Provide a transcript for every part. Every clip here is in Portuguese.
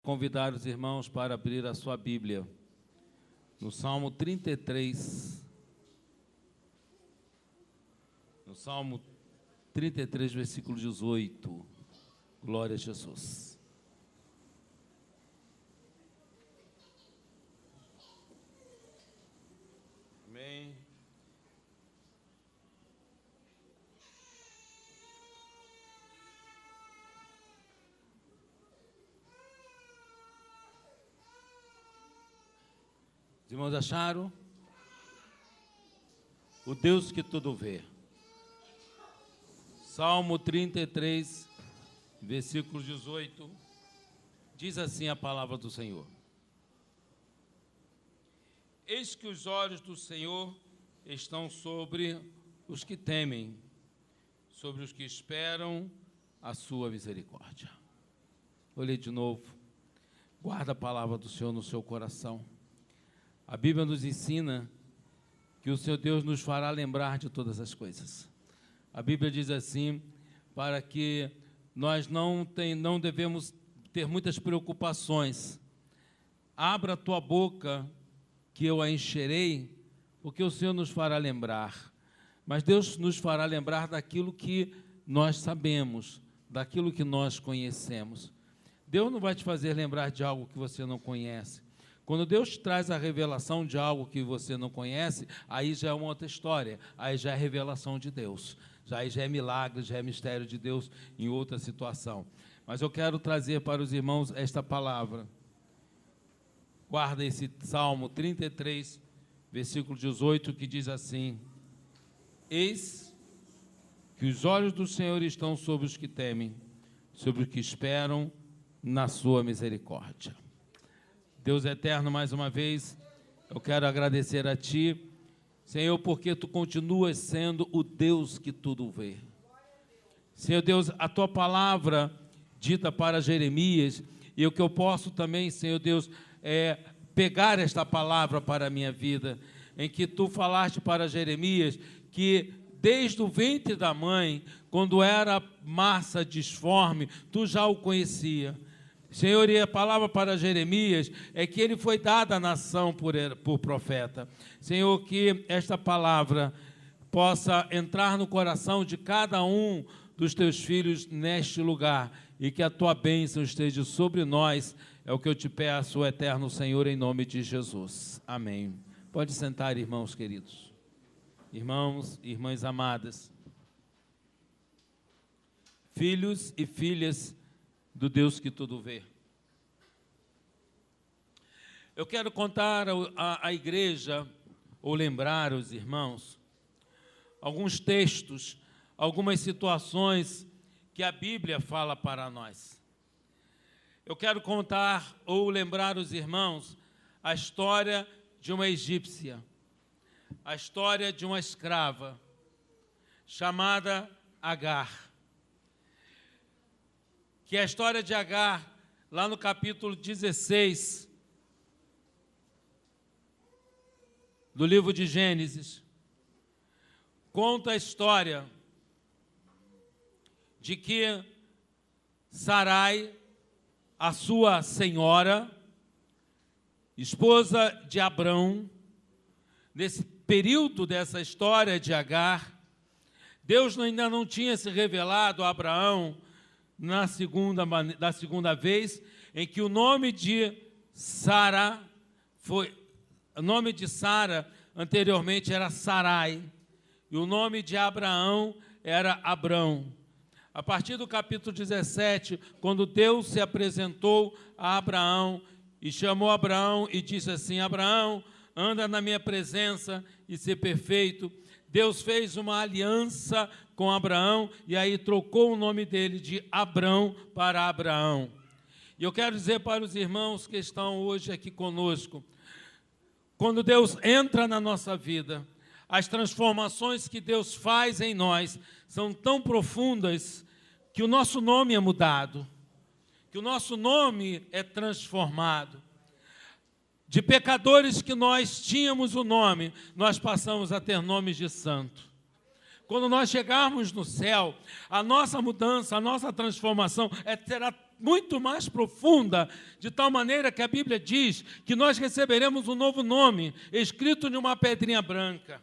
Convidar os irmãos para abrir a sua Bíblia no Salmo 33. No Salmo 33, versículo 18. Glória a Jesus. Amém. Os irmãos acharam? O Deus que tudo vê. Salmo 33, versículo 18, diz assim a palavra do Senhor: Eis que os olhos do Senhor estão sobre os que temem, sobre os que esperam a sua misericórdia. Vou ler de novo. Guarda a palavra do Senhor no seu coração. A Bíblia nos ensina que o Senhor Deus nos fará lembrar de todas as coisas. A Bíblia diz assim, para que nós não devemos ter muitas preocupações. Abra a tua boca, que eu a encherei, porque o Senhor nos fará lembrar. Mas Deus nos fará lembrar daquilo que nós sabemos, daquilo que nós conhecemos. Deus não vai te fazer lembrar de algo que você não conhece. Quando Deus traz a revelação de algo que você não conhece, aí já é uma outra história, aí já é revelação de Deus, aí já é milagre, já é mistério de Deus em outra situação. Mas eu quero trazer para os irmãos esta palavra. Guarda esse Salmo 33, versículo 18, que diz assim: Eis que os olhos do Senhor estão sobre os que temem, sobre os que esperam na sua misericórdia. Deus eterno, mais uma vez, eu quero agradecer a Ti, Senhor, porque Tu continuas sendo o Deus que tudo vê. Senhor Deus, a Tua palavra dita para Jeremias, e o que eu posso também, Senhor Deus, pegar esta palavra para a minha vida, em que Tu falaste para Jeremias que desde o ventre da mãe, quando era massa disforme, Tu já o conhecia. Senhor, e a palavra para Jeremias é que ele foi dado à nação por profeta. Senhor, que esta palavra possa entrar no coração de cada um dos teus filhos neste lugar e que a tua bênção esteja sobre nós. É o que eu te peço, eterno Senhor, em nome de Jesus. Amém. Pode sentar, irmãos queridos. Irmãos e irmãs amadas. Filhos e filhas do Deus que tudo vê. Eu quero contar à igreja, ou lembrar os irmãos, alguns textos, algumas situações que a Bíblia fala para nós. Eu quero contar ou lembrar os irmãos a história de uma egípcia, a história de uma escrava, chamada Agar. Que é a história de Agar, lá no capítulo 16 do livro de Gênesis, conta a história de que Sarai, a sua senhora, esposa de Abrão, nesse período dessa história de Agar, Deus ainda não tinha se revelado a Abraão da segunda vez, em que o nome de Sara o nome de Sara anteriormente era Sarai, e o nome de Abraão era Abrão. A partir do capítulo 17, quando Deus se apresentou a Abraão e chamou Abraão e disse assim: Abraão, anda na minha presença e ser perfeito. Deus fez uma aliança com Abraão e aí trocou o nome dele de Abrão para Abraão. E eu quero dizer para os irmãos que estão hoje aqui conosco, quando Deus entra na nossa vida, as transformações que Deus faz em nós são tão profundas que o nosso nome é mudado, que o nosso nome é transformado. De pecadores que nós tínhamos o nome, nós passamos a ter nomes de santo. Quando nós chegarmos no céu, a nossa mudança, a nossa transformação será muito mais profunda, de tal maneira que a Bíblia diz que nós receberemos um novo nome, escrito em uma pedrinha branca.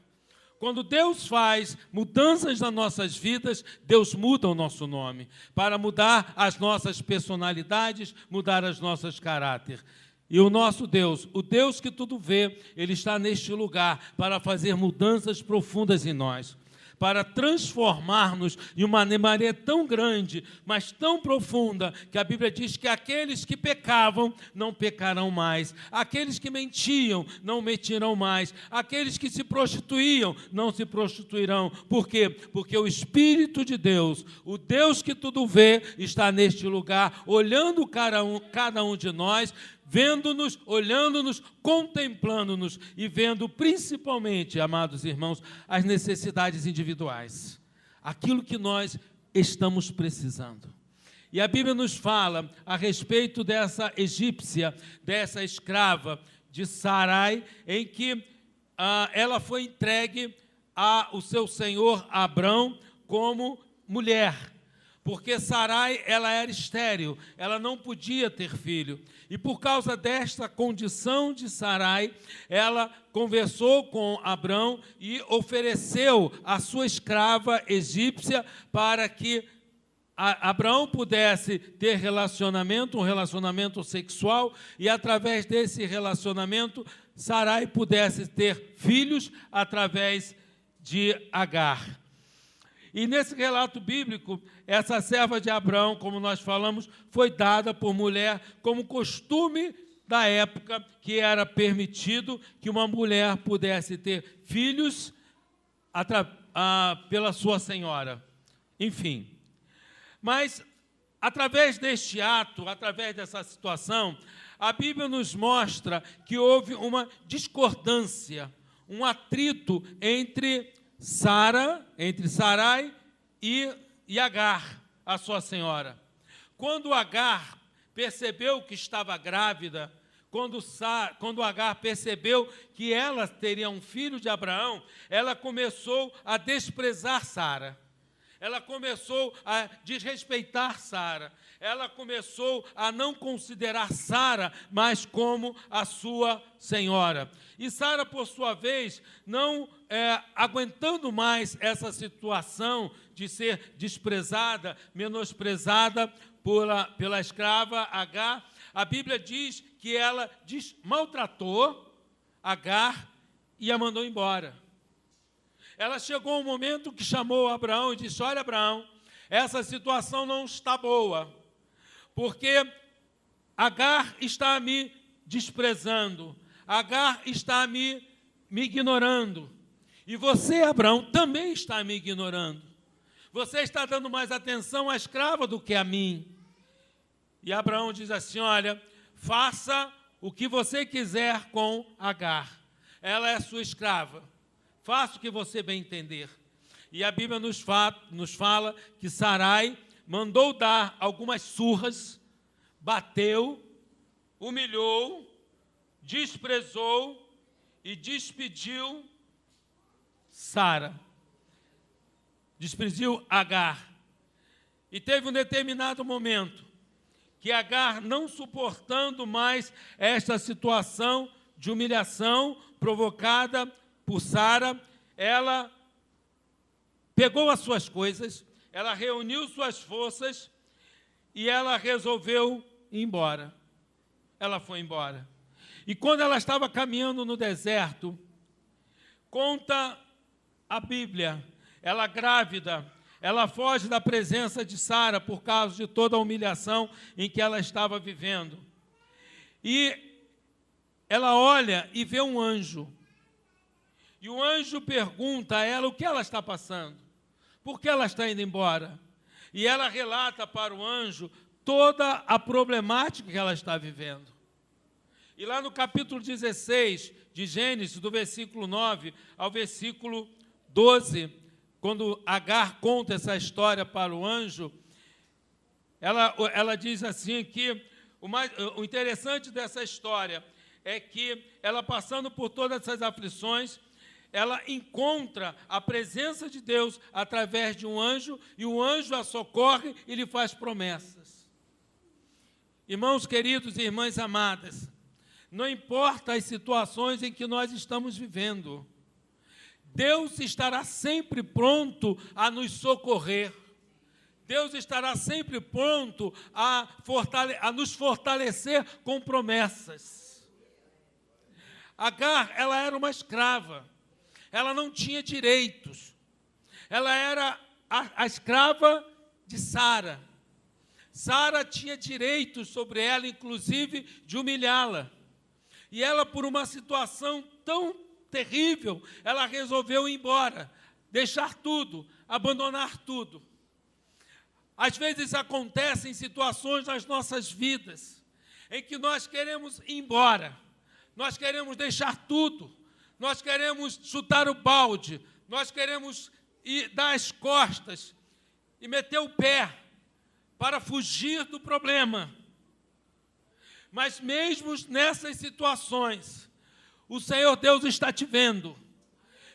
Quando Deus faz mudanças nas nossas vidas, Deus muda o nosso nome, para mudar as nossas personalidades, mudar os nossos caráteres. E o nosso Deus, o Deus que tudo vê, Ele está neste lugar para fazer mudanças profundas em nós, para transformar-nos de uma maneira tão grande, mas tão profunda, que a Bíblia diz que aqueles que pecavam não pecarão mais, aqueles que mentiam não mentirão mais, aqueles que se prostituíam não se prostituirão. Por quê? Porque o Espírito de Deus, o Deus que tudo vê, está neste lugar, olhando cada um de nós, vendo-nos, olhando-nos, contemplando-nos e vendo principalmente, amados irmãos, as necessidades individuais, aquilo que nós estamos precisando. E a Bíblia nos fala a respeito dessa egípcia, dessa escrava de Sarai, em que ela foi entregue ao seu senhor Abrão como mulher. Porque Sarai, ela era estéril, ela não podia ter filho. E por causa desta condição de Sarai, ela conversou com Abrão e ofereceu a sua escrava egípcia para que Abrão pudesse ter um relacionamento sexual, e através desse relacionamento, Sarai pudesse ter filhos através de Agar. E nesse relato bíblico, essa serva de Abrão, como nós falamos, foi dada por mulher como costume da época, que era permitido que uma mulher pudesse ter filhos pela sua senhora. Enfim. Mas, através deste ato, através dessa situação, a Bíblia nos mostra que houve uma discordância, um atrito entre Sarai e Agar, a sua senhora. Quando Agar percebeu que estava grávida, quando Agar percebeu que ela teria um filho de Abraão, ela começou a desprezar Sara. Ela começou a desrespeitar Sara. Ela começou a não considerar Sara mais como a sua senhora. E Sara, por sua vez, não aguentando mais essa situação de ser desprezada, menosprezada pela escrava Agar, a Bíblia diz que ela maltratou Agar e a mandou embora. Ela chegou um momento que chamou Abraão e disse: olha, Abraão, essa situação não está boa, porque Agar está me desprezando, Agar está me ignorando, e você, Abraão, também está me ignorando. Você está dando mais atenção à escrava do que a mim. E Abraão diz assim: olha, faça o que você quiser com Agar, ela é sua escrava. Faça o que você bem entender. E a Bíblia nos fala que Sarai mandou dar algumas surras, bateu, humilhou, desprezou e despediu despediu Agar. E teve um determinado momento que Agar, não suportando mais esta situação de humilhação provocada por Sara, ela pegou as suas coisas, ela reuniu suas forças e ela resolveu ir embora. Ela foi embora. E quando ela estava caminhando no deserto, conta a Bíblia, ela grávida, ela foge da presença de Sara por causa de toda a humilhação em que ela estava vivendo. E ela olha e vê um anjo. E o anjo pergunta a ela o que ela está passando, por que ela está indo embora. E ela relata para o anjo toda a problemática que ela está vivendo. E lá no capítulo 16 de Gênesis, do versículo 9 ao versículo 12, quando Agar conta essa história para o anjo, ela diz assim que o interessante dessa história é que ela, passando por todas essas aflições, ela encontra a presença de Deus através de um anjo, e o anjo a socorre e lhe faz promessas. Irmãos queridos e irmãs amadas, não importa as situações em que nós estamos vivendo, Deus estará sempre pronto a nos socorrer. Deus estará sempre pronto a nos fortalecer com promessas. Agar, ela era uma escrava. Ela não tinha direitos. Ela era a escrava de Sara. Sara tinha direitos sobre ela, inclusive de humilhá-la. E ela, por uma situação tão terrível, ela resolveu ir embora, deixar tudo, abandonar tudo. Às vezes acontecem situações nas nossas vidas em que nós queremos ir embora, nós queremos deixar tudo, nós queremos chutar o balde, nós queremos dar as costas e meter o pé para fugir do problema. Mas mesmo nessas situações, o Senhor Deus está te vendo.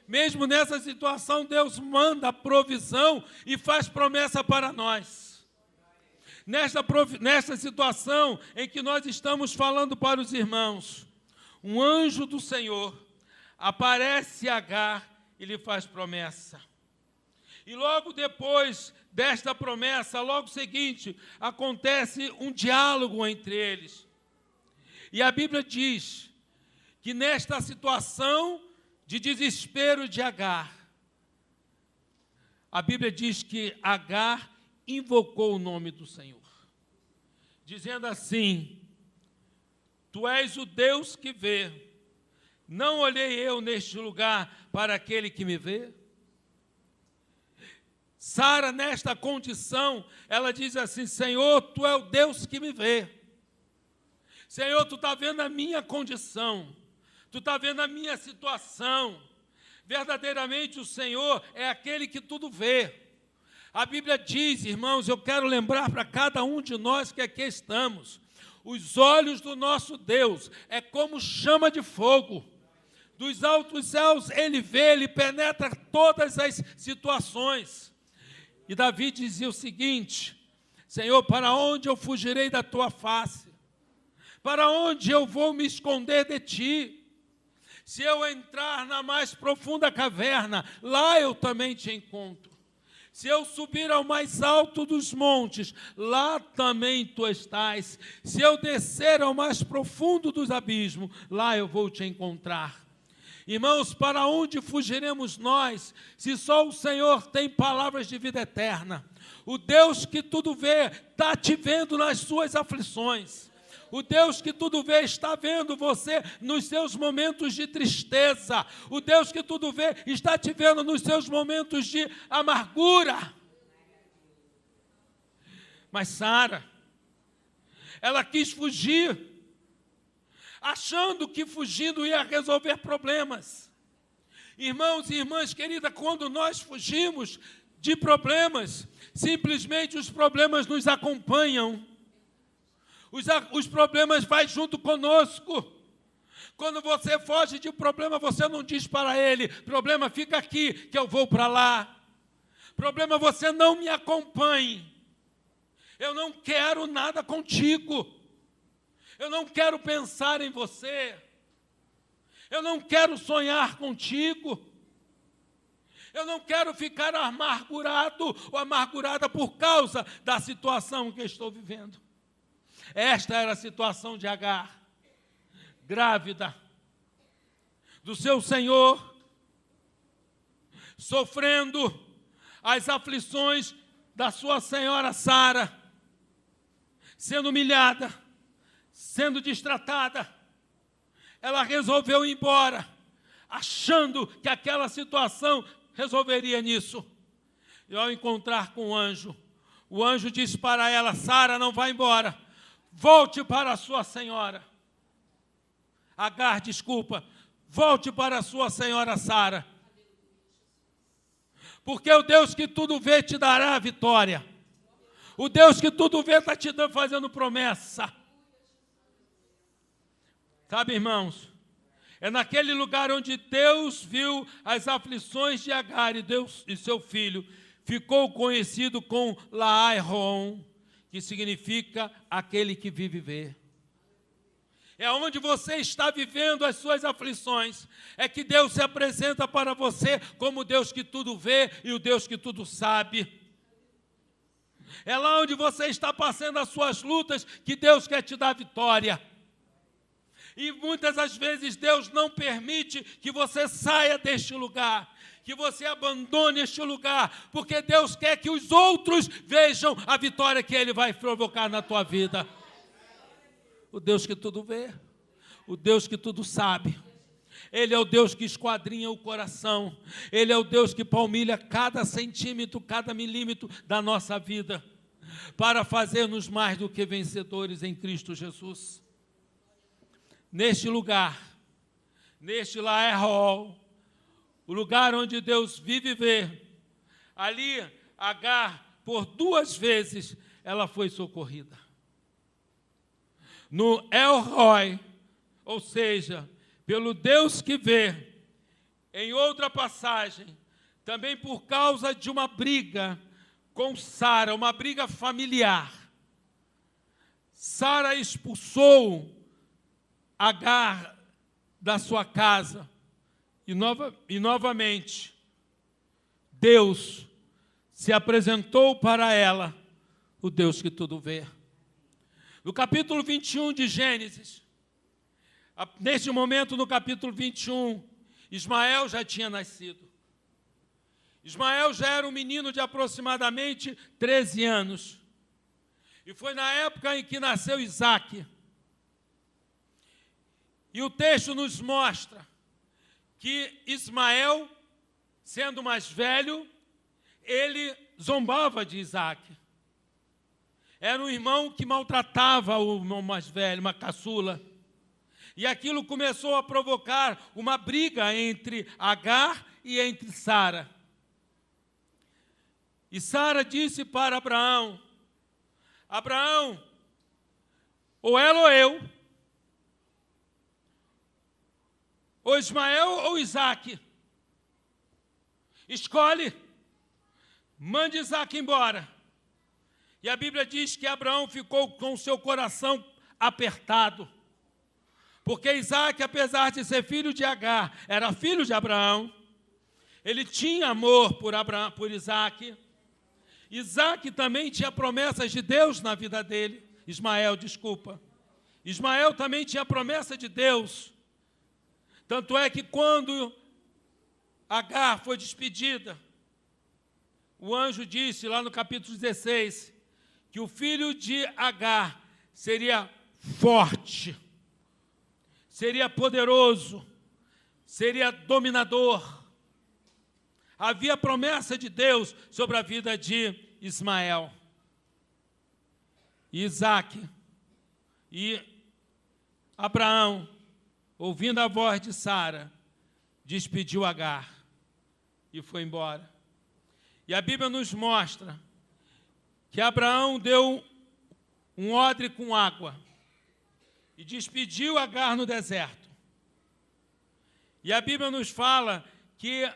Mesmo nessa situação, Deus manda a provisão e faz promessa para nós. Nesta situação em que nós estamos falando para os irmãos, um anjo do Senhor aparece a Agar e lhe faz promessa. E logo depois desta promessa, logo seguinte, acontece um diálogo entre eles. E a Bíblia diz que nesta situação de desespero de Agar, a Bíblia diz que Agar invocou o nome do Senhor, dizendo assim: Tu és o Deus que vê, não olhei eu neste lugar para aquele que me vê? Sara, nesta condição, ela diz assim: Senhor, Tu é o Deus que me vê. Senhor, Tu está vendo a minha condição, Tu está vendo a minha situação. Verdadeiramente o Senhor é aquele que tudo vê. A Bíblia diz, irmãos, eu quero lembrar para cada um de nós que aqui estamos, os olhos do nosso Deus é como chama de fogo. Dos altos céus Ele vê, Ele penetra todas as situações. E Davi dizia o seguinte: Senhor, para onde eu fugirei da Tua face? Para onde eu vou me esconder de Ti? Se eu entrar na mais profunda caverna, lá eu também Te encontro. Se eu subir ao mais alto dos montes, lá também Tu estás. Se eu descer ao mais profundo dos abismos, lá eu vou Te encontrar. Irmãos, para onde fugiremos nós, se só o Senhor tem palavras de vida eterna? O Deus que tudo vê, está te vendo nas suas aflições. O Deus que tudo vê está vendo você nos seus momentos de tristeza. O Deus que tudo vê está te vendo nos seus momentos de amargura. Mas Sara, ela quis fugir, achando que fugindo ia resolver problemas. Irmãos e irmãs queridas, quando nós fugimos de problemas, simplesmente os problemas nos acompanham. Os problemas vão junto conosco. Quando você foge de um problema, você não diz para ele: problema, fica aqui, que eu vou para lá. Problema, você não me acompanhe. Eu não quero nada contigo. Eu não quero pensar em você. Eu não quero sonhar contigo. Eu não quero ficar amargurado ou amargurada por causa da situação que estou vivendo. Esta era a situação de Agar, grávida do seu Senhor, sofrendo as aflições da sua senhora Sara, sendo humilhada, sendo destratada. Ela resolveu ir embora, achando que aquela situação resolveria nisso. E ao encontrar com o anjo disse para ela: Sara, não vá embora, volte para a sua senhora. Agar, desculpa, volte para a sua senhora Sara. Porque o Deus que tudo vê te dará a vitória. O Deus que tudo vê está te fazendo promessa. Sabe, irmãos, é naquele lugar onde Deus viu as aflições de Agar e seu filho, ficou conhecido com Laai-Ron, que significa aquele que vive e vê. É onde você está vivendo as suas aflições, é que Deus se apresenta para você como o Deus que tudo vê e o Deus que tudo sabe. É lá onde você está passando as suas lutas que Deus quer te dar vitória. E muitas das vezes Deus não permite que você saia deste lugar, que você abandone este lugar, porque Deus quer que os outros vejam a vitória que Ele vai provocar na tua vida. O Deus que tudo vê, o Deus que tudo sabe. Ele é o Deus que esquadrinha o coração. Ele é o Deus que palmilha cada centímetro, cada milímetro da nossa vida, para fazer-nos mais do que vencedores em Cristo Jesus. Neste lugar, neste Laerol, o lugar onde Deus vive e vê, ali Agar, por 2 vezes, ela foi socorrida. No El Roi, ou seja, pelo Deus que vê, em outra passagem, também por causa de uma briga com Sara, uma briga familiar. Sara expulsou Agar da sua casa e novamente Deus se apresentou para ela, o Deus que tudo vê. No capítulo 21 de Gênesis, neste momento, no capítulo 21, Ismael já tinha nascido. Ismael já era um menino de aproximadamente 13 anos. E foi na época em que nasceu Isaque. E o texto nos mostra que Ismael, sendo mais velho, ele zombava de Isaque. Era um irmão que maltratava o irmão mais velho, uma caçula. E aquilo começou a provocar uma briga entre Agar e entre Sara. E Sara disse para Abraão: Abraão, ou ela ou eu, ou Ismael ou Isaque, escolhe, mande Isaque embora. E a Bíblia diz que Abraão ficou com o seu coração apertado, porque Isaque, apesar de ser filho de Agar, era filho de Abraão. Ele tinha amor por Isaque. Isaque também tinha promessas de Deus na vida dele. Ismael também tinha promessa de Deus. Tanto é que quando Agar foi despedida, o anjo disse lá no capítulo 16, que o filho de Agar seria forte, seria poderoso, seria dominador. Havia promessa de Deus sobre a vida de Ismael. Isaque e Abraão, ouvindo a voz de Sara, despediu Agar e foi embora. E a Bíblia nos mostra que Abraão deu um odre com água e despediu Agar no deserto. E a Bíblia nos fala que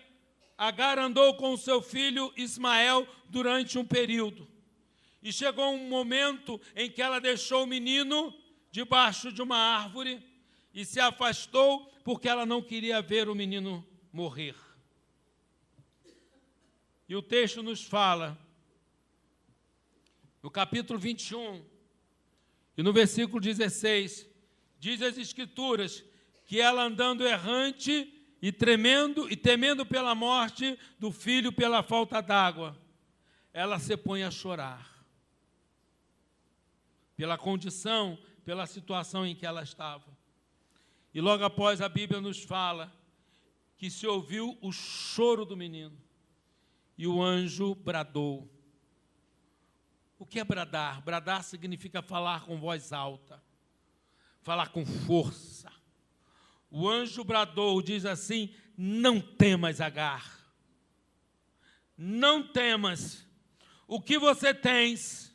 Agar andou com o seu filho Ismael durante um período. E chegou um momento em que ela deixou o menino debaixo de uma árvore e se afastou porque ela não queria ver o menino morrer. E o texto nos fala, no capítulo 21, e no versículo 16, diz as Escrituras que ela andando errante e temendo pela morte do filho pela falta d'água, ela se põe a chorar. Pela condição, pela situação em que ela estava. E logo após a Bíblia nos fala que se ouviu o choro do menino e o anjo bradou. O que é bradar? Bradar significa falar com voz alta, falar com força. O anjo bradou, diz assim: não temas, Agar. Não temas. O que você tens?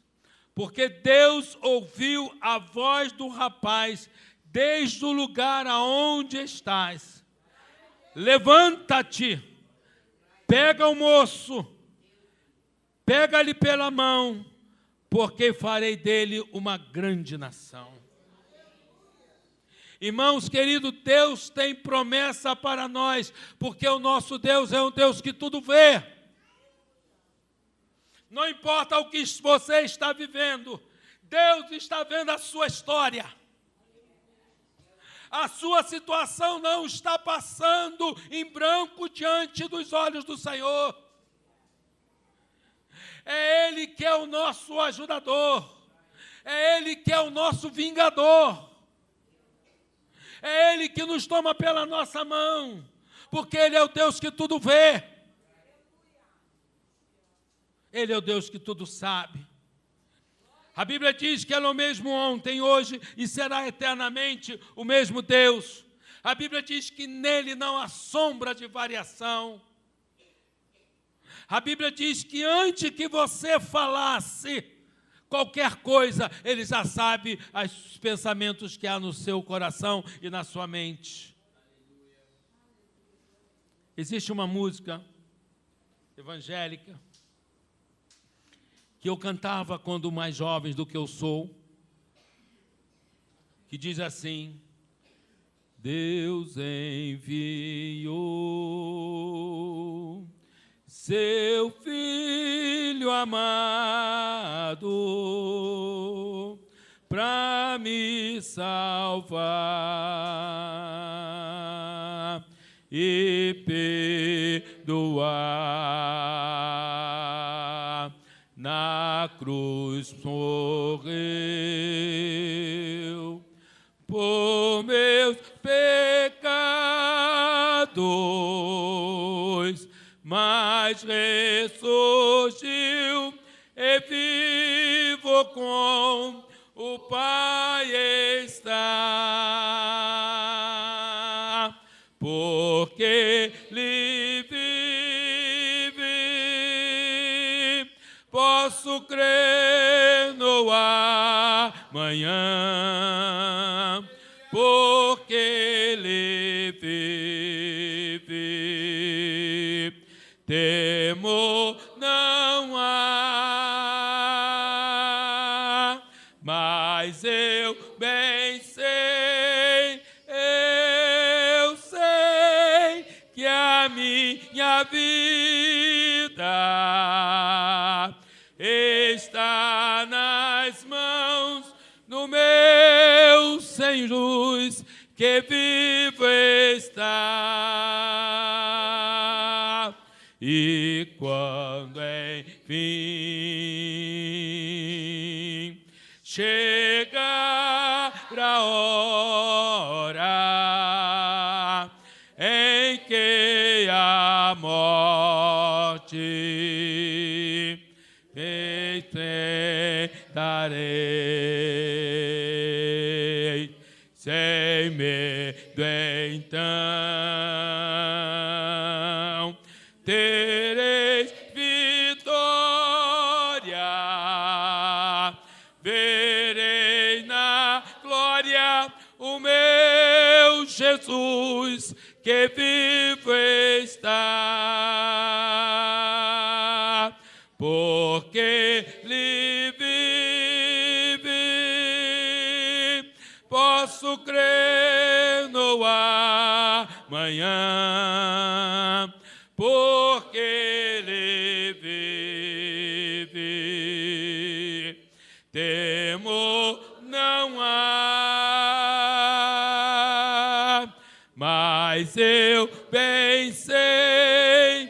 Porque Deus ouviu a voz do rapaz desde o lugar aonde estás. Levanta-te, pega o moço, pega-lhe pela mão, porque farei dele uma grande nação. Irmãos queridos, Deus tem promessa para nós, porque o nosso Deus é um Deus que tudo vê. Não importa o que você está vivendo, Deus está vendo a sua história. A sua situação não está passando em branco diante dos olhos do Senhor. É Ele que é o nosso ajudador. É Ele que é o nosso vingador. É Ele que nos toma pela nossa mão, porque Ele é o Deus que tudo vê. Ele é o Deus que tudo sabe. A Bíblia diz que Ele é o mesmo ontem, hoje e será eternamente o mesmo Deus. A Bíblia diz que nele não há sombra de variação. A Bíblia diz que antes que você falasse qualquer coisa, Ele já sabe os pensamentos que há no seu coração e na sua mente. Existe uma música evangélica que eu cantava quando mais jovem do que eu sou, que diz assim: Deus enviou seu Filho amado para me salvar e perdoar. Na cruz morreu por meus pecados, mas ressurgiu e vivo com o Pai está, porque Ele vive, posso crer no amanhã, porque Ele vive, temor não há, mas eu bem sei que a minha vida está nas mãos do meu Senhor, que vivo está. E quando enfim chegar a hora em que a morte enfrentarei sem medo, então tereis vitória, verei na glória o meu Jesus, que vivo está, porque Ele vive, posso crer no amanhã, porque Ele vive, temor não há, mas eu bem sei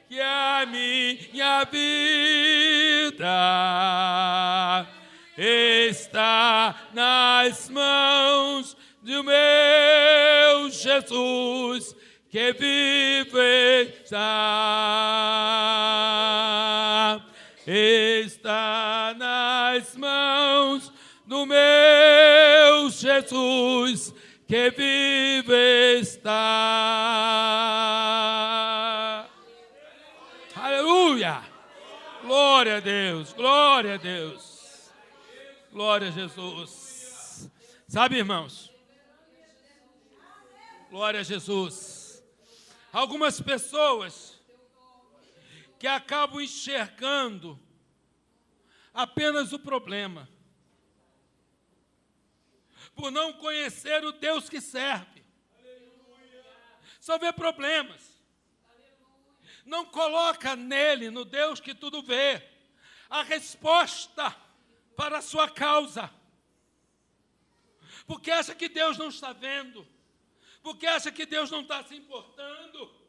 que a minha vida está nas mãos do meu Jesus, que vive está nas mãos do meu Jesus, que vive está. Aleluia! Glória a Deus, glória a Deus, glória a Jesus. Sabe, irmãos, glória a Jesus. Algumas pessoas que acabam enxergando apenas o problema, por não conhecer o Deus que serve. Só vê problemas. Não coloca nele, no Deus que tudo vê, a resposta para a sua causa. Porque acha que Deus não está vendo. Porque acha que Deus não está se importando.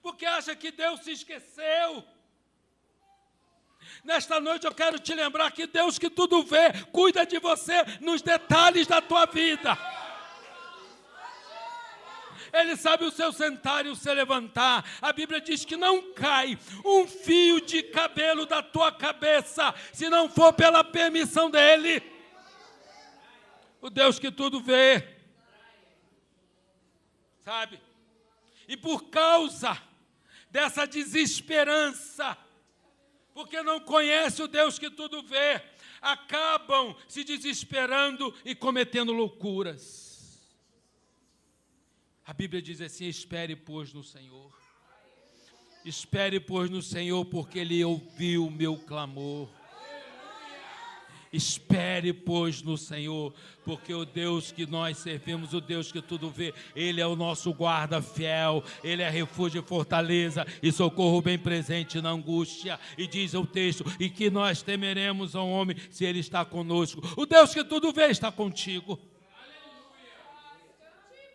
Porque acha que Deus se esqueceu. Nesta noite eu quero te lembrar que Deus que tudo vê, cuida de você nos detalhes da tua vida. Ele sabe o seu sentar e o seu levantar. A Bíblia diz que não cai um fio de cabelo da tua cabeça, se não for pela permissão dEle. O Deus que tudo vê. Sabe? E por causa dessa desesperança, porque não conhece o Deus que tudo vê, acabam se desesperando e cometendo loucuras. A Bíblia diz assim: espere, pois, no Senhor. Espere, pois, no Senhor, porque Ele ouviu o meu clamor. Espere, pois, no Senhor, porque o Deus que nós servimos, o Deus que tudo vê, Ele é o nosso guarda fiel, Ele é refúgio e fortaleza e socorro bem presente na angústia. E diz o texto, e que nós temeremos ao homem se Ele está conosco. O Deus que tudo vê está contigo.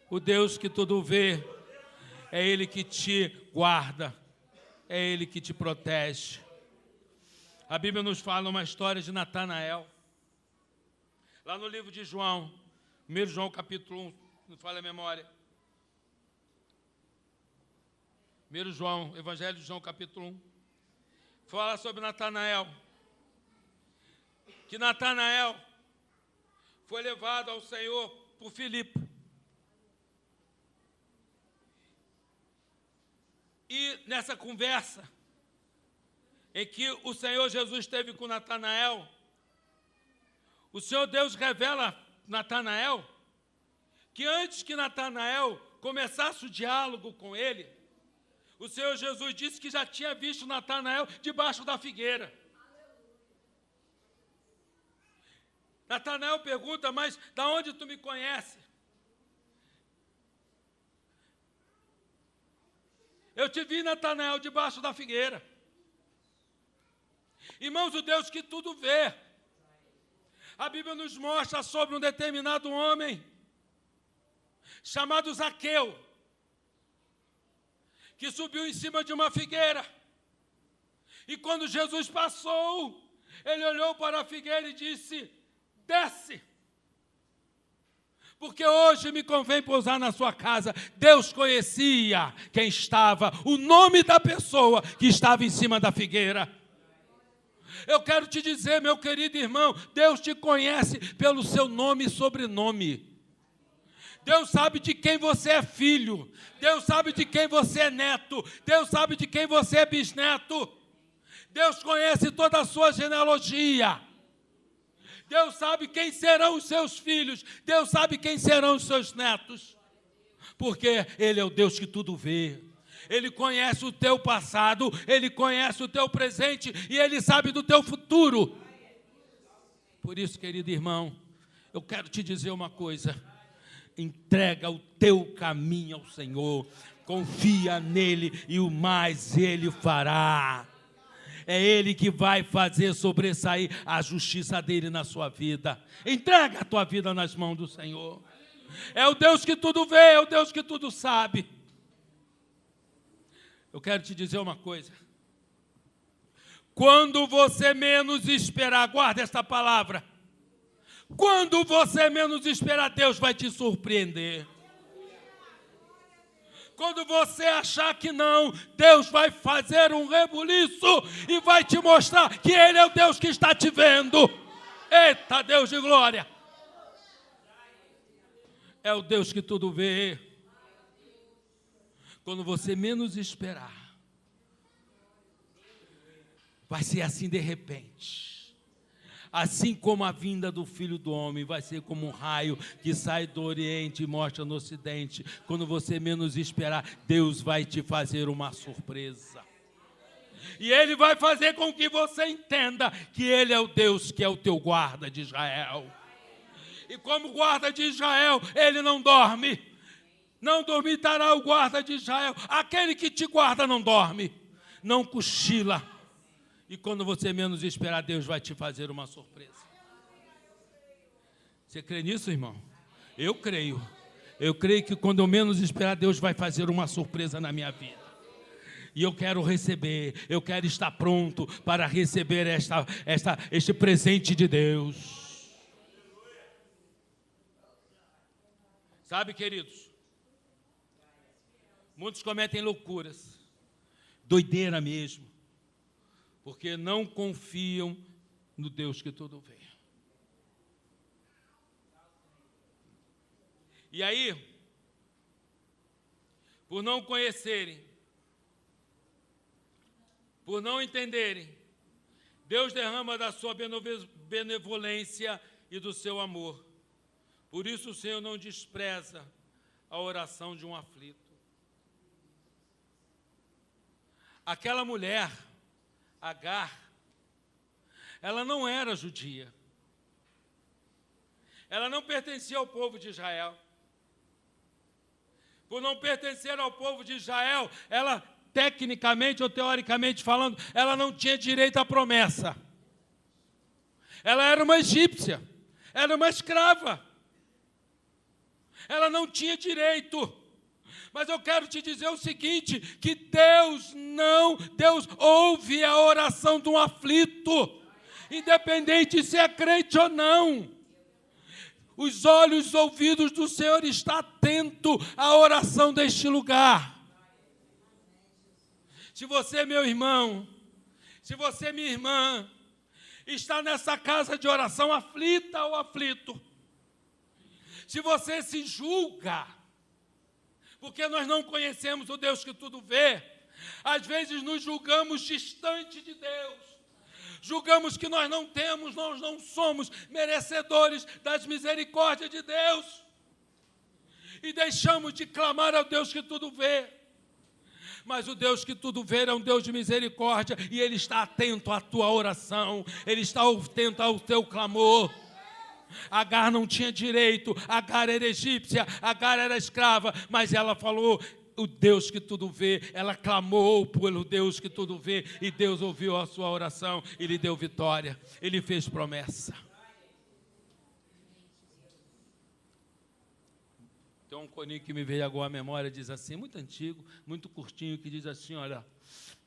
O Deus que tudo vê, é Ele que te guarda, é Ele que te protege. A Bíblia nos fala uma história de Natanael. Lá no livro de João, 1 João capítulo 1, não falha a memória. 1 João, Evangelho de João capítulo 1. Fala sobre Natanael. Que Natanael foi levado ao Senhor por Filipe. E nessa conversa, em que o Senhor Jesus esteve com Natanael, o Senhor Deus revela a Natanael que antes que Natanael começasse o diálogo com ele, o Senhor Jesus disse que já tinha visto Natanael debaixo da figueira. Natanael pergunta, mas da onde tu me conhece? Eu te vi, Natanael, debaixo da figueira. Irmãos, o Deus que tudo vê. A Bíblia nos mostra sobre um determinado homem, chamado Zaqueu, que subiu em cima de uma figueira. E quando Jesus passou, ele olhou para a figueira e disse, desce, porque hoje me convém pousar na sua casa. Deus conhecia quem estava, o nome da pessoa que estava em cima da figueira. Eu quero te dizer, meu querido irmão, Deus te conhece pelo seu nome e sobrenome. Deus sabe de quem você é filho. Deus sabe de quem você é neto. Deus sabe de quem você é bisneto. Deus conhece toda a sua genealogia. Deus sabe quem serão os seus filhos. Deus sabe quem serão os seus netos. Porque Ele é o Deus que tudo vê. Ele conhece o teu passado, Ele conhece o teu presente e Ele sabe do teu futuro. Por isso, querido irmão, eu quero te dizer uma coisa. Entrega o teu caminho ao Senhor. Confia nele e o mais Ele fará. É Ele que vai fazer sobressair a justiça dEle na sua vida. Entrega a tua vida nas mãos do Senhor. É o Deus que tudo vê, é o Deus que tudo sabe. Eu quero te dizer uma coisa. Quando você menos esperar, guarda esta palavra. Quando você menos esperar, Deus vai te surpreender. Quando você achar que não, Deus vai fazer um rebuliço e vai te mostrar que Ele é o Deus que está te vendo. Eita, Deus de glória! É o Deus que tudo vê. Quando você menos esperar, vai ser assim de repente. Assim como a vinda do Filho do Homem vai ser como um raio que sai do Oriente e mostra no Ocidente. Quando você menos esperar, Deus vai te fazer uma surpresa. E Ele vai fazer com que você entenda que Ele é o Deus que é o teu guarda de Israel. E como guarda de Israel, Ele não dorme. Não dormitará o guarda de Israel. Aquele que te guarda não dorme, não cochila. E quando você menos esperar, Deus vai te fazer uma surpresa. Você crê nisso, irmão? Eu creio. Eu creio que quando eu menos esperar, Deus vai fazer uma surpresa na minha vida. E eu quero receber, eu quero estar pronto para receber este presente de Deus. Sabe, queridos, muitos cometem loucuras, doideira mesmo, porque não confiam no Deus que tudo vê. E aí, por não conhecerem, por não entenderem, Deus derrama da sua benevolência e do seu amor. Por isso o Senhor não despreza a oração de um aflito. Aquela mulher, Agar, ela não era judia. Ela não pertencia ao povo de Israel. Por não pertencer ao povo de Israel, ela, tecnicamente ou teoricamente falando, ela não tinha direito à promessa. Ela era uma egípcia, era uma escrava. Ela não tinha direito. Mas eu quero te dizer o seguinte, que Deus ouve a oração de um aflito, independente se é crente ou não. Os olhos, os ouvidos do Senhor estão atentos à oração deste lugar. Se você, meu irmão, se você, minha irmã, está nessa casa de oração aflita ou aflito, se você se julga, porque nós não conhecemos o Deus que tudo vê, às vezes nos julgamos distante de Deus, julgamos que nós não somos merecedores das misericórdias de Deus, e deixamos de clamar ao Deus que tudo vê. Mas o Deus que tudo vê é um Deus de misericórdia, e Ele está atento à tua oração, Ele está atento ao teu clamor. Agar não tinha direito, Agar era egípcia, Agar era escrava, mas ela falou, o Deus que tudo vê, ela clamou pelo Deus que tudo vê, e Deus ouviu a sua oração, e lhe deu vitória, Ele fez promessa. Tem um coninho que me veio agora à memória, diz assim, muito antigo, muito curtinho, que diz assim, olha,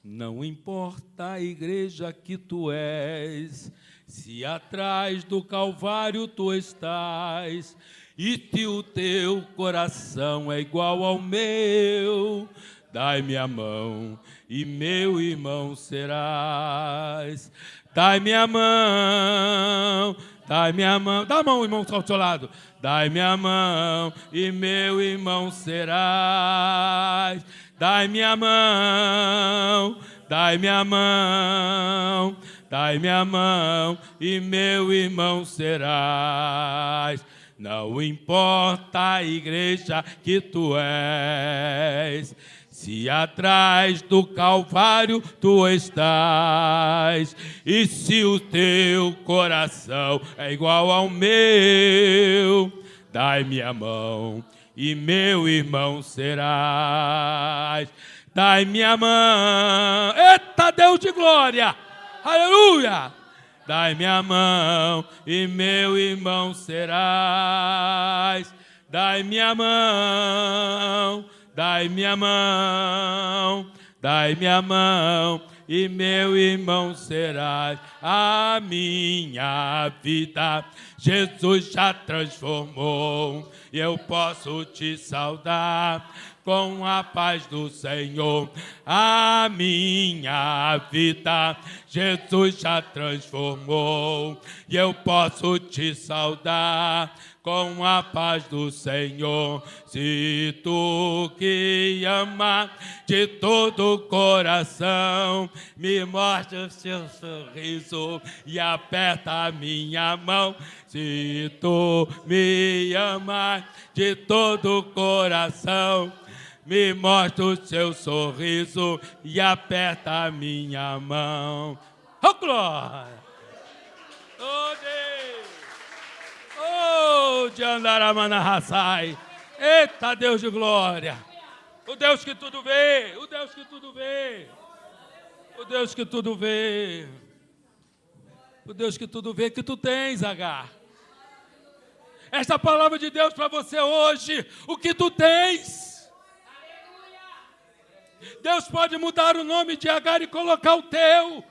não importa a igreja que tu és, se atrás do Calvário tu estás, e se o teu coração é igual ao meu, dai-me a mão e meu irmão serás. Dai-me a mão, dai-me a mão, dá a mão, irmão, ao seu lado. Dai-me a mão e meu irmão serás. Dai-me a mão, dai-me a mão, dai-me a mão e meu irmão serás. Não importa a igreja que tu és, se atrás do Calvário tu estás, e se o teu coração é igual ao meu, dai-me a mão e meu irmão serás. Dai-me a mão, eita Deus de glória, aleluia! Dai-me a mão e meu irmão serás. Dai-me a mão, dai-me a mão, dai-me a mão e meu irmão serás. A minha vida Jesus já transformou, e eu posso te saudar com a paz do Senhor. A minha vida Jesus já transformou, e eu posso te saudar com a paz do Senhor. Se tu que ama de todo o coração, me mostra o seu sorriso e aperta a minha mão. Se tu me amas de todo o coração, me mostra o seu sorriso e aperta a minha mão. Oh, glória! Oh, Deus! Oh, de Andaramanahasai! Eita, Deus de glória! O Deus que tudo vê! O Deus que tudo vê! O Deus que tudo vê! O Deus que tudo vê que tu tens, Agar. Esta palavra de Deus para você hoje, o que tu tens. Deus pode mudar o nome de Agar e colocar o teu.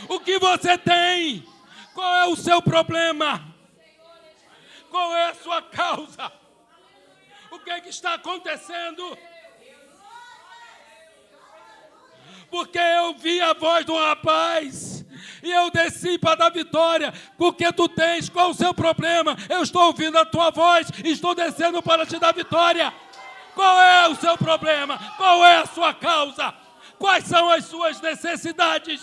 O que você tem? Qual é o seu problema? Qual é a sua causa? O que é que está acontecendo? Porque eu vi a voz do rapaz e eu desci para dar vitória. Porque tu tens, qual o seu problema? Eu estou ouvindo a tua voz e estou descendo para te dar vitória. Qual é o seu problema? Qual é a sua causa? Quais são as suas necessidades?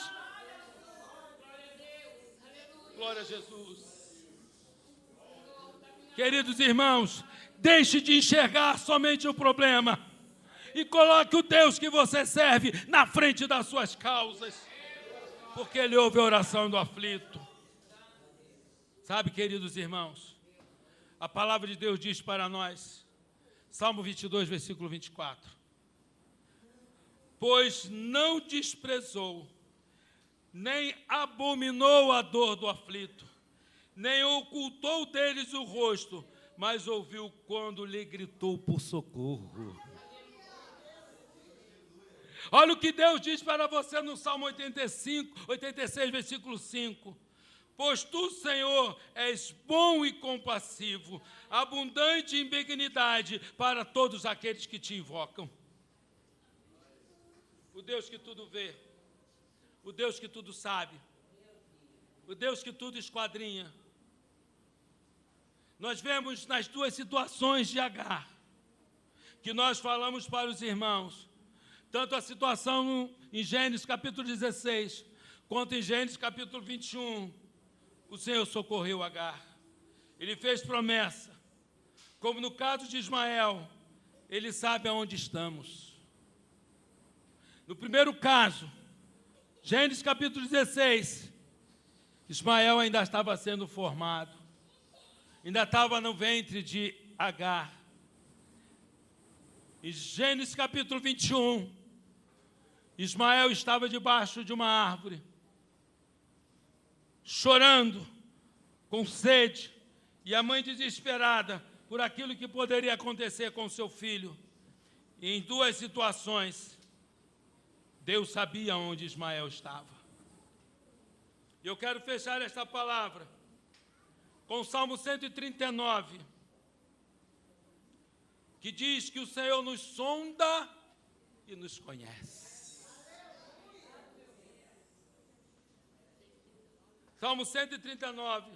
Glória a Jesus. Queridos irmãos, deixe de enxergar somente o problema e coloque o Deus que você serve na frente das suas causas, porque Ele ouve a oração do aflito. Sabe, queridos irmãos, a palavra de Deus diz para nós, Salmo 22, versículo 24, pois não desprezou, nem abominou a dor do aflito, nem ocultou deles o rosto, mas ouviu quando lhe gritou por socorro. Olha o que Deus diz para você no Salmo 86, versículo 5. Pois tu, Senhor, és bom e compassivo, abundante em benignidade para todos aqueles que te invocam. O Deus que tudo vê, o Deus que tudo sabe, o Deus que tudo esquadrinha. Nós vemos nas duas situações de Agar, que nós falamos para os irmãos, tanto a situação em Gênesis capítulo 16, quanto em Gênesis capítulo 21, o Senhor socorreu Agar. Ele fez promessa, como no caso de Ismael, Ele sabe aonde estamos. No primeiro caso, Gênesis capítulo 16, Ismael ainda estava sendo formado, ainda estava no ventre de Agar. Em Gênesis capítulo 21, Ismael estava debaixo de uma árvore, chorando, com sede, e a mãe desesperada por aquilo que poderia acontecer com seu filho. E em duas situações, Deus sabia onde Ismael estava. E eu quero fechar esta palavra com o Salmo 139, que diz que o Senhor nos sonda e nos conhece. Salmo 139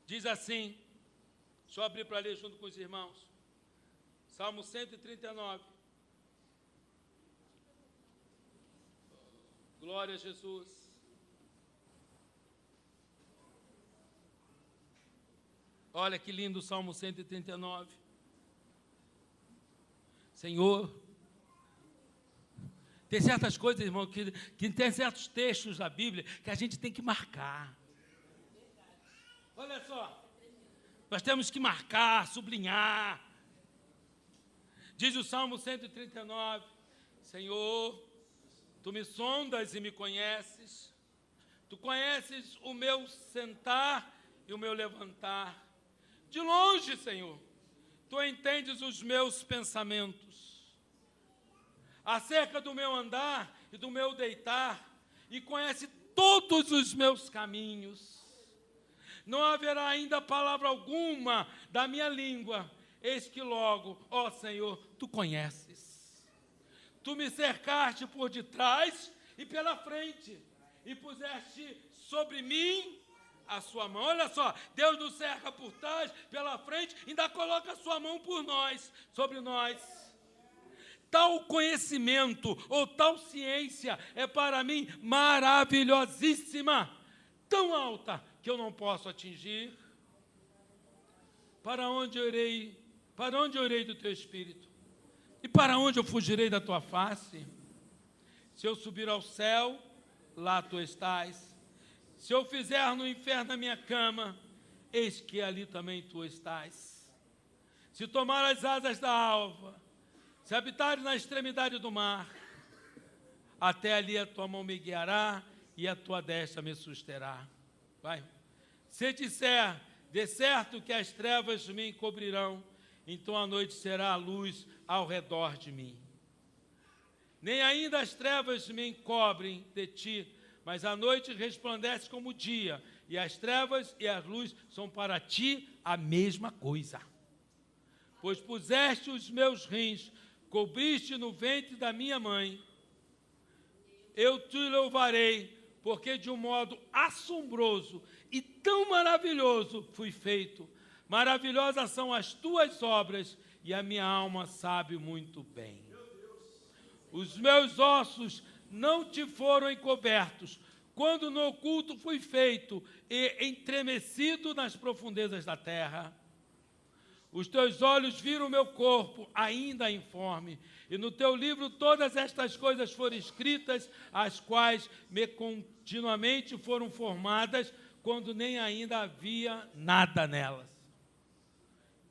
diz assim, deixa eu abrir para ler junto com os irmãos. Salmo 139. Glória a Jesus. Olha que lindo o Salmo 139. Senhor, tem certas coisas, irmão, que tem certos textos da Bíblia que a gente tem que marcar. Olha só, nós temos que marcar, sublinhar. Diz o Salmo 139, Senhor, Tu me sondas e me conheces, Tu conheces o meu sentar e o meu levantar. De longe, Senhor, Tu entendes os meus pensamentos, acerca do meu andar e do meu deitar, e conhece todos os meus caminhos. Não haverá ainda palavra alguma da minha língua, eis que logo, ó Senhor, Tu conheces. Tu me cercaste por detrás e pela frente, e puseste sobre mim a sua mão. Olha só, Deus nos cerca por trás, pela frente, ainda coloca a sua mão por nós, sobre nós. Tal conhecimento ou tal ciência é para mim maravilhosíssima, tão alta que eu não posso atingir. para onde eu irei? Para onde eu irei do teu espírito? E para onde eu fugirei da tua face? Se eu subir ao céu, lá tu estás. Se eu fizer no inferno a minha cama, eis que ali também tu estás. Se tomar as asas da alva, se habitares na extremidade do mar, até ali a tua mão me guiará e a tua destra me susterá. Vai. Se disser, de certo que as trevas me encobrirão, então a noite será a luz ao redor de mim. Nem ainda as trevas me encobrem de ti, mas a noite resplandece como o dia, e as trevas e as luzes são para ti a mesma coisa. Pois puseste os meus rins, cobriste no ventre da minha mãe. Eu te louvarei, porque de um modo assombroso e tão maravilhoso fui feito. Maravilhosas são as tuas obras, e a minha alma sabe muito bem. Os meus ossos não te foram encobertos, quando no oculto fui feito e entremecido nas profundezas da terra. Os teus olhos viram o meu corpo ainda informe, e no teu livro todas estas coisas foram escritas, as quais me continuamente foram formadas, quando nem ainda havia nada nelas.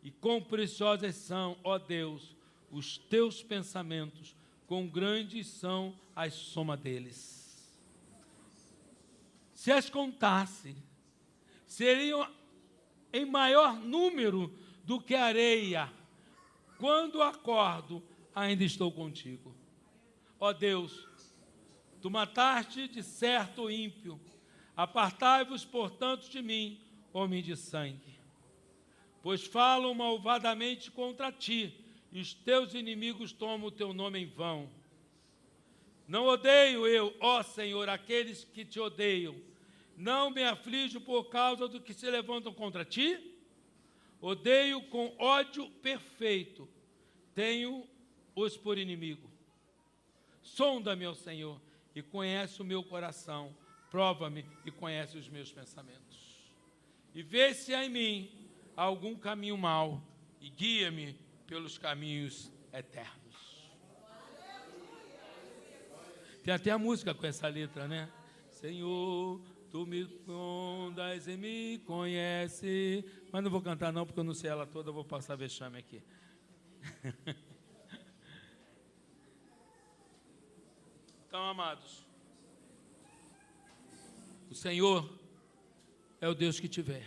E quão preciosas são, ó Deus, os teus pensamentos, quão grandes são as soma deles. Se as contasse, seriam em maior número do que a areia. Quando acordo, ainda estou contigo. Ó Deus, tu mataste de certo o ímpio. Apartai-vos, portanto, de mim, homem de sangue. Pois falam malvadamente contra ti, e os teus inimigos tomam o teu nome em vão. Não odeio eu, ó Senhor, aqueles que te odeiam. Não me aflijo por causa do que se levantam contra ti. Odeio com ódio perfeito. Tenho-os por inimigo. Sonda-me, ó Senhor, e conhece o meu coração. Prova-me e conhece os meus pensamentos. E vê se há em mim algum caminho mau, e guia-me pelos caminhos eternos. Tem até a música com essa letra, né? Senhor, tu me sondas e me conhece. Mas não vou cantar não, porque eu não sei ela toda, eu vou passar vexame aqui. Então, amados, o Senhor é o Deus que te vê.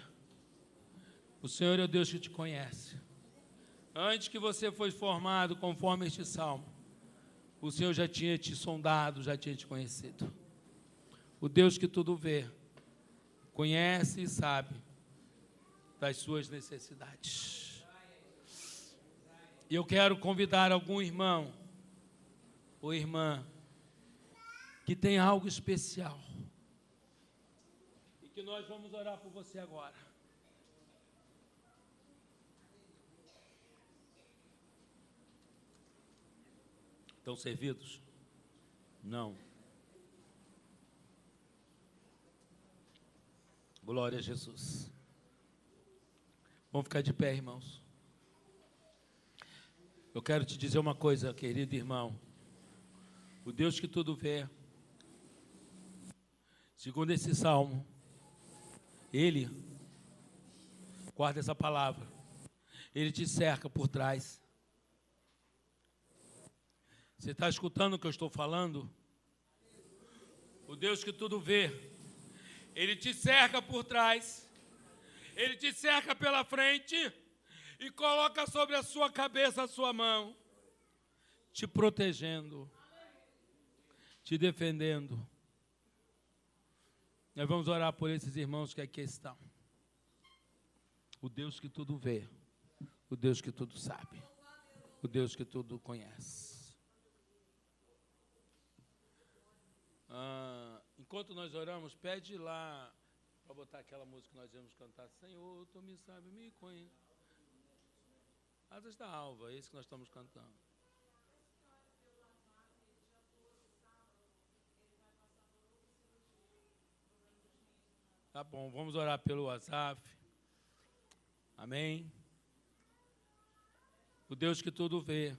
O Senhor é o Deus que te conhece. Antes que você fosse formado conforme este salmo, o Senhor já tinha te sondado, já tinha te conhecido. O Deus que tudo vê, conhece e sabe das suas necessidades. E eu quero convidar algum irmão ou irmã que tem algo especial e que nós vamos orar por você agora. Estão servidos? Não. Glória a Jesus. Vamos ficar de pé, irmãos. Eu quero te dizer uma coisa, querido irmão. O Deus que tudo vê, segundo esse salmo, Ele, guarda essa palavra, Ele te cerca por trás. Você está escutando o que eu estou falando? O Deus que tudo vê, Ele te cerca por trás, Ele te cerca pela frente e coloca sobre a sua cabeça a sua mão, te protegendo, te defendendo. Nós vamos orar por esses irmãos que aqui estão. O Deus que tudo vê, o Deus que tudo sabe, o Deus que tudo conhece. Enquanto nós oramos, pede lá para botar aquela música que nós íamos cantar. Senhor, tu me sabe, me conhece. Asas da alva, é esse que nós estamos cantando. Tá bom, vamos orar pelo WhatsApp. Amém. o Deus que tudo vê,